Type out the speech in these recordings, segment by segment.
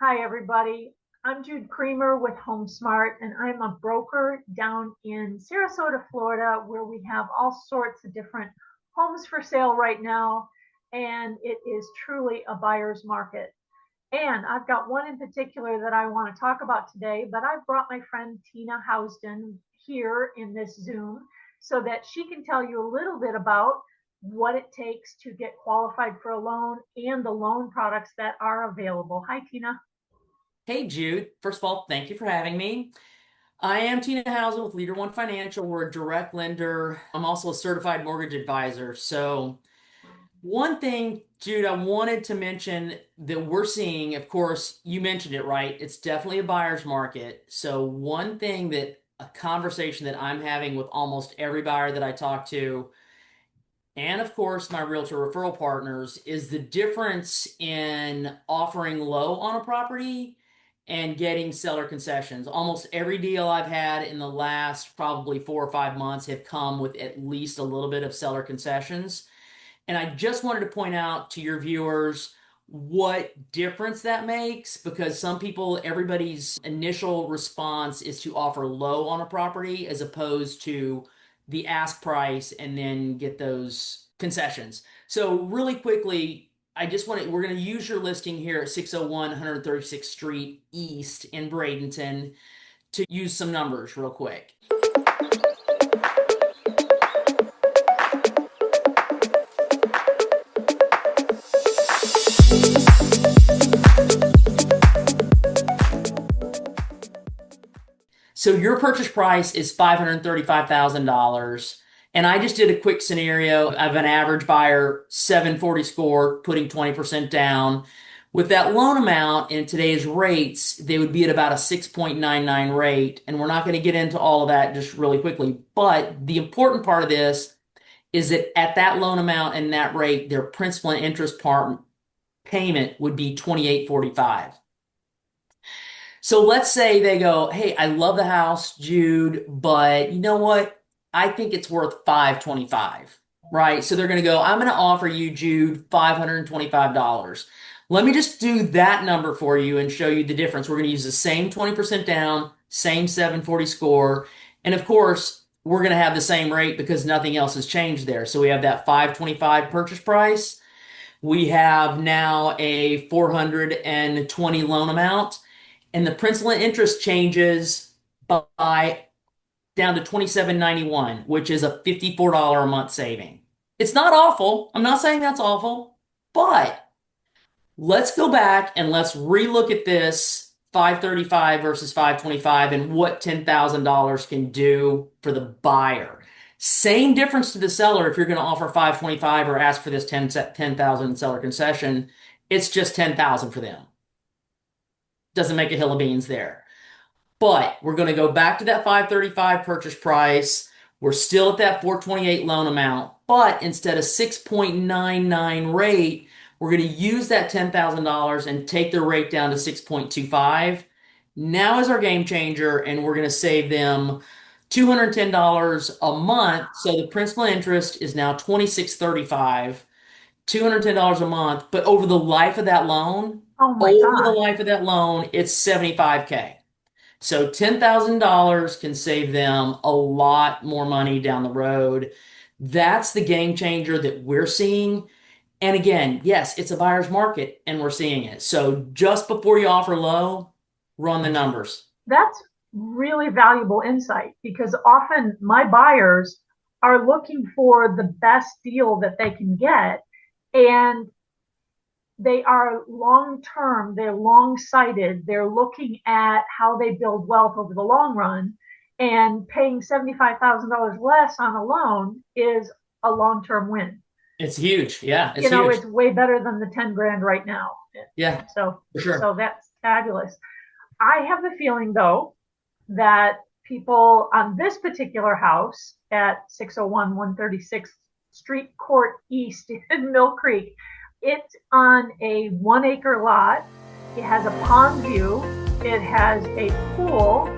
Hi, everybody. I'm Jude Creamer with HomeSmart, and I'm a broker down in Sarasota, Florida, where we have all sorts of different homes for sale right now, and it is truly a buyer's market. And I've got one in particular that I want to talk about today, but I've brought my friend Tina Housdan here in this Zoom so that she can tell you a little bit about what it takes to get qualified for a loan and the loan products that are available. Hi, Tina. Hey Jude, first of all, thank you for having me. I am Tina Housdan with Leader One Financial. We're a direct lender. I'm also a certified mortgage advisor. So, one thing, Jude, I wanted to mention that we're seeing, of course, you mentioned it, right? It's definitely a buyer's market. So, one thing that a conversation that I'm having with almost every buyer that I talk to, and of course, my realtor referral partners, is the difference in offering low on a property and getting seller concessions. Almost every deal I've had in the last probably 4 or 5 months have come with at least a little bit of seller concessions. And I just wanted to point out to your viewers what difference that makes, because some people, everybody's initial response is to offer low on a property as opposed to the ask price and then get those concessions. So really quickly, we're going to use your listing here at 601 136th Street East in Bradenton to use some numbers real quick. So your purchase price is $535,000. And I just did a quick scenario of an average buyer, 740 score, putting 20% down. With that loan amount in today's rates, they would be at about a 6.99 rate. And we're not going to get into all of that just really quickly. But the important part of this is that at that loan amount and that rate, their principal and interest part payment would be 28.45. So let's say they go, "Hey, I love the house, Jude, but you know what? I think it's worth 525." Right? So they're going to go, "I'm going to offer you, Jude, $525." Let me just do that number for you and show you the difference. We're going to use the same 20% down, same 740 score, and of course, we're going to have the same rate because nothing else has changed there. So we have that 525 purchase price. We have now a 420 loan amount, and the principal and interest changes by down to 27.91, which is a $54 a month saving. It's not awful. I'm not saying that's awful, but let's go back and let's relook at this 535 versus 525 and what $10,000 can do for the buyer. Same difference to the seller if you're going to offer 525 or ask for this 10,000 seller concession. It's just 10,000 for them. Doesn't make a hill of beans there. But we're going to go back to that 535 purchase price. We're still at that 428 loan amount, but instead of 6.99 rate, we're going to use that $10,000 and take the rate down to 6.25. Now is our game changer, and we're going to save them $210 a month. So the principal interest is now $26.35, $210 a month, but over the life of that loan, Oh my God. it's 75K. So $10,000 can save them a lot more money down the road. That's the game changer that we're seeing. And again, yes, it's a buyer's market and we're seeing it. So just before you offer low, run the numbers. That's really valuable insight because often my buyers are looking for the best deal that they can get. And they are long term, they're long sighted, they're looking at how they build wealth over the long run. And paying $75,000 less on a loan is a long term win. It's huge. Yeah, it's You know, huge. it's way better than the 10 grand right now. Yeah, So, for sure. so that's fabulous. I have the feeling though that people on this particular house at 601 136th Street Court East in Mill Creek, it's on a 1 acre lot. It has a pond view. It has a pool.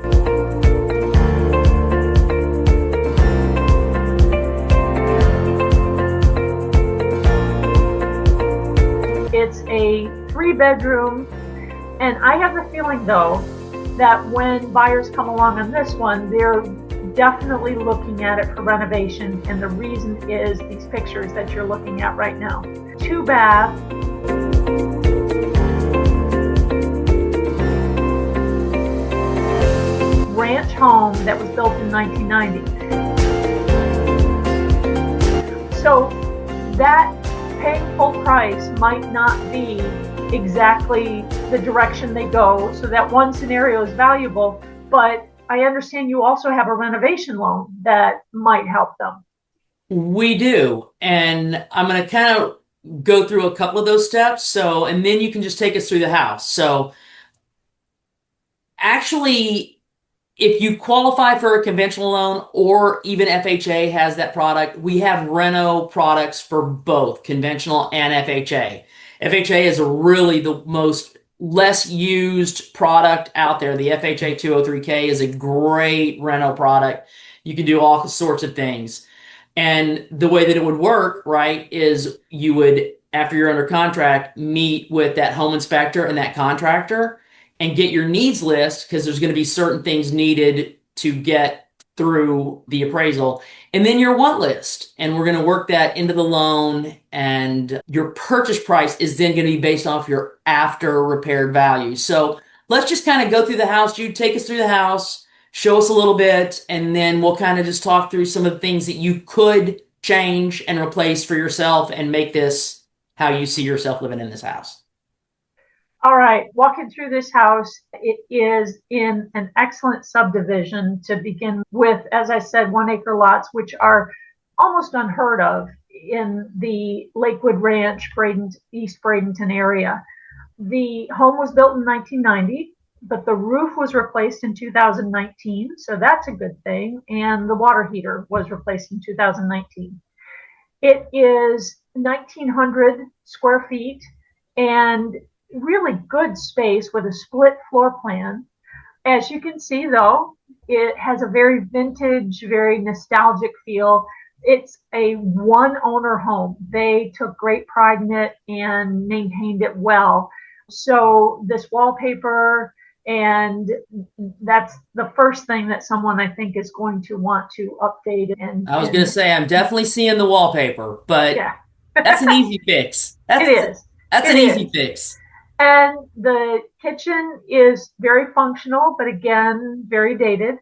It's a 3 bedroom And I have the feeling, though, that when buyers come along on this one, they're definitely looking at it for renovation. And the reason is these pictures that you're looking at right now. 2-bath, ranch home that was built in 1990. So that paying full price might not be exactly the direction they go. So that one scenario is valuable, but I understand you also have a renovation loan that might help them. We do. And I'm going to kind of go through a couple of those steps. So, and then you can just take us through the house. So, actually, if you qualify for a conventional loan or even FHA has that product, we have Reno products for both conventional and FHA. FHA is really the most less used product out there. The FHA 203K is a great Reno product. You can do all sorts of things. And the way that it would work, right, is you would, after you're under contract, meet with that home inspector and that contractor and get your needs list, because there's going to be certain things needed to get through the appraisal, and then your want list. And we're going to work that into the loan, and your purchase price is then going to be based off your after repaired value. So let's just kind of go through the house. Jude, take us through the house, show us a little bit, and then we'll kind of just talk through some of the things that you could change and replace for yourself and make this how you see yourself living in this house. All right, walking through this house, it is in an excellent subdivision to begin with. As I said, 1-acre lots, which are almost unheard of in the Lakewood Ranch, East Bradenton area. The home was built in 1990, but the roof was replaced in 2019, so that's a good thing. And the water heater was replaced in 2019. It is 1,900 square feet and really good space with a split floor plan. As you can see, though, it has a very vintage, very nostalgic feel. It's a one-owner home. They took great pride in it and maintained it well. So this wallpaper, and that's the first thing that someone, I think, is going to want to update. And I was going to say, I'm definitely seeing the wallpaper, but yeah, that's an easy fix. it is. That's It an easy is. fix. And the kitchen is very functional, but again, very dated.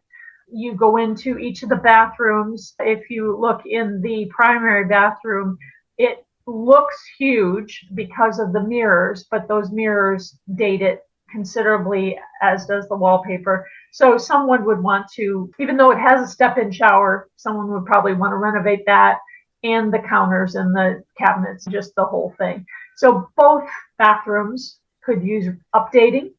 You go into each of the bathrooms. If you look in the primary bathroom, it looks huge because of the mirrors, but those mirrors date it considerably, as does the wallpaper. So someone would want to, even though it has a step-in shower, someone would probably want to renovate that, and the counters and the cabinets, just the whole thing. So both bathrooms could use updating,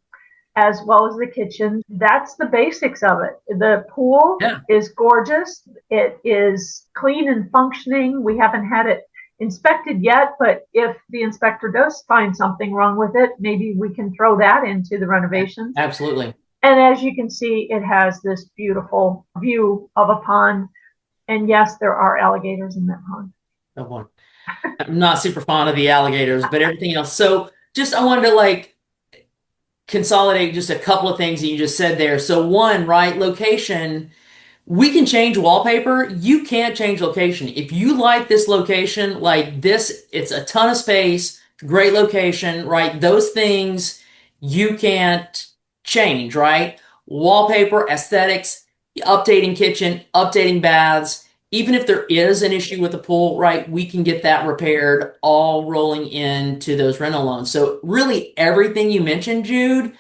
as well as the kitchen. That's the basics of it. The pool is gorgeous. It is clean and functioning. We haven't had it inspected yet, but if the inspector does find something wrong with it, maybe we can throw that into the renovations. Absolutely. And as you can see, it has this beautiful view of a pond. And yes, there are alligators in that pond. No one. I'm not super fond of the alligators, but everything else. So just, I wanted to consolidate just a couple of things that you just said there. So one, right, location, we can change wallpaper. You can't change location. If you like this location, like this, it's a ton of space, great location, right? Those things you can't change, right? Wallpaper, aesthetics, updating kitchen, updating baths. Even if there is an issue with the pool, right, we can get that repaired, all rolling into those rental loans. So really everything you mentioned, Jude,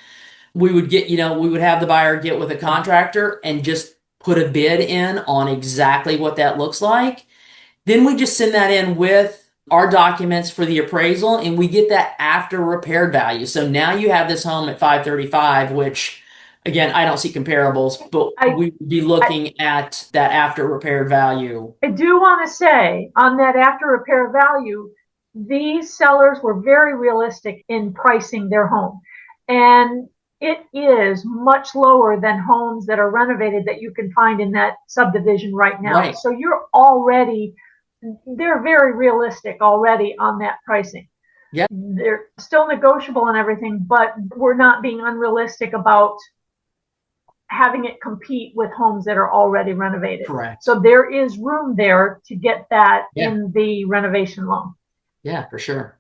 we would get, we would have the buyer get with a contractor and just put a bid in on exactly what that looks like. Then we just send that in with our documents for the appraisal, and we get that after repaired value. So now you have this home at 535, which again, I don't see comparables, but we would be looking at that after repaired value. I do want to say on that after repair value, these sellers were very realistic in pricing their home. And it is much lower than homes that are renovated that you can find in that subdivision right now. Right. So they're very realistic already on that pricing. Yeah, They're still negotiable and everything, but we're not being unrealistic about having it compete with homes that are already renovated. correct. So there is room there to get that Yeah, in the renovation loan. yeah, for sure.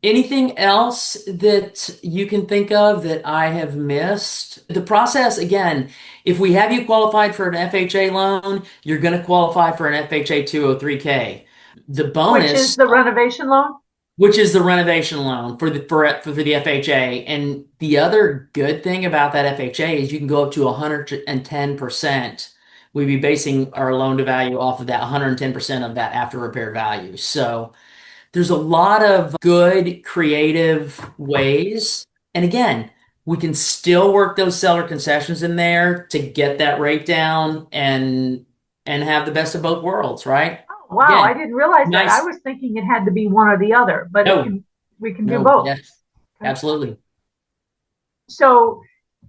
Anything else that you can think of that I have missed? The process, again, if we have you qualified for an FHA loan, you're going to qualify for an FHA 203K. The Which is bonus, the renovation loan? which is the renovation loan for the FHA, and the other good thing about that FHA is you can go up to 110%. We'd be basing our loan to value off of that 110% of that after repair value. So there's a lot of good creative ways. And again, we can still work those seller concessions in there to get that rate down and have the best of both worlds, right? Oh, wow, I Again, didn't realize that. I nice. was thinking it had to be one or the other, but No, we can do no, both. yes, Okay. absolutely. So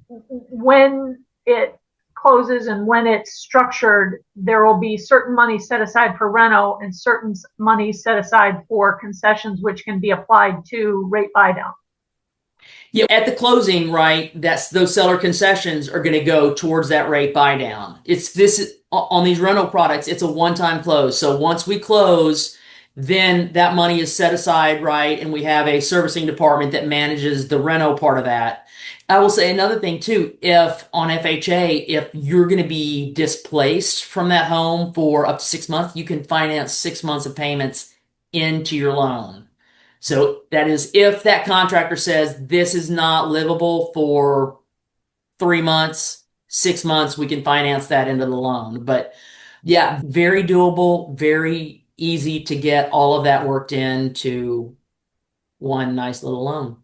when it closes and when it's structured, there will be certain money set aside for reno and certain money set aside for concessions, which can be applied to rate buy down. Yeah, at the closing, right, that's those seller concessions are going to go towards that rate buy down. It's this on these rental products, it's a one-time close. So once we close, then that money is set aside, right, and we have a servicing department that manages the reno part of that. I will say another thing too, if on FHA, if you're going to be displaced from that home for up to 6 months, you can finance 6 months of payments into your loan. So that is if that contractor says this is not livable for 3 months, 6 months, we can finance that into the loan. But yeah, very doable, very easy to get all of that worked into one nice little loan.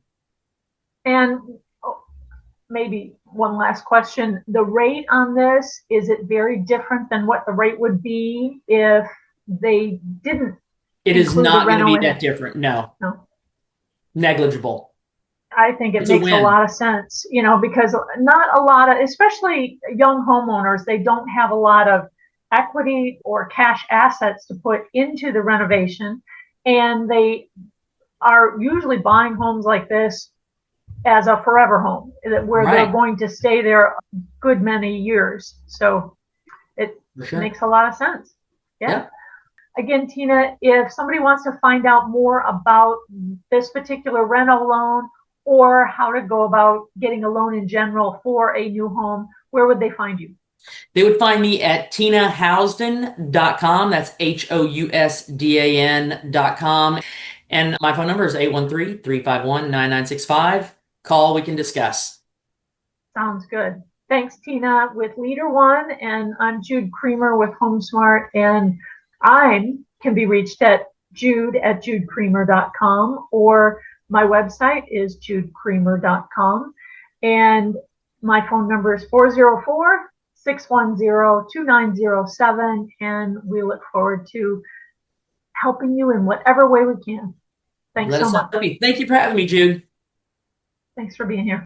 And maybe one last question. The rate on this, is it very different than what the rate would be if they didn't It is include the not going to reno be in it? that different. No, No. negligible. I think it It's a makes a win. lot of sense, because not a lot of, especially young homeowners, they don't have a lot of equity or cash assets to put into the renovation. And they are usually buying homes like this as a forever home where they're Right. going to stay there a good many years. So it For sure. makes a lot of sense. Yeah. Yeah. Again, Tina, if somebody wants to find out more about this particular rental loan or how to go about getting a loan in general for a new home, where would they find you? They would find me at tinahousdan.com. That's HOUSDAN.com. And my phone number is 813-351-9965. Call, we can discuss. Sounds good. Thanks, Tina, with Leader One, and I'm Jude Creamer with HomeSmart, and I can be reached at jude@judecreamer.com, or my website is judecreamer.com, and my phone number is 404-610-2907, and we look forward to helping you in whatever way we can. Thanks Let so us much. know. Thank you for having me, Jude. Thanks for being here.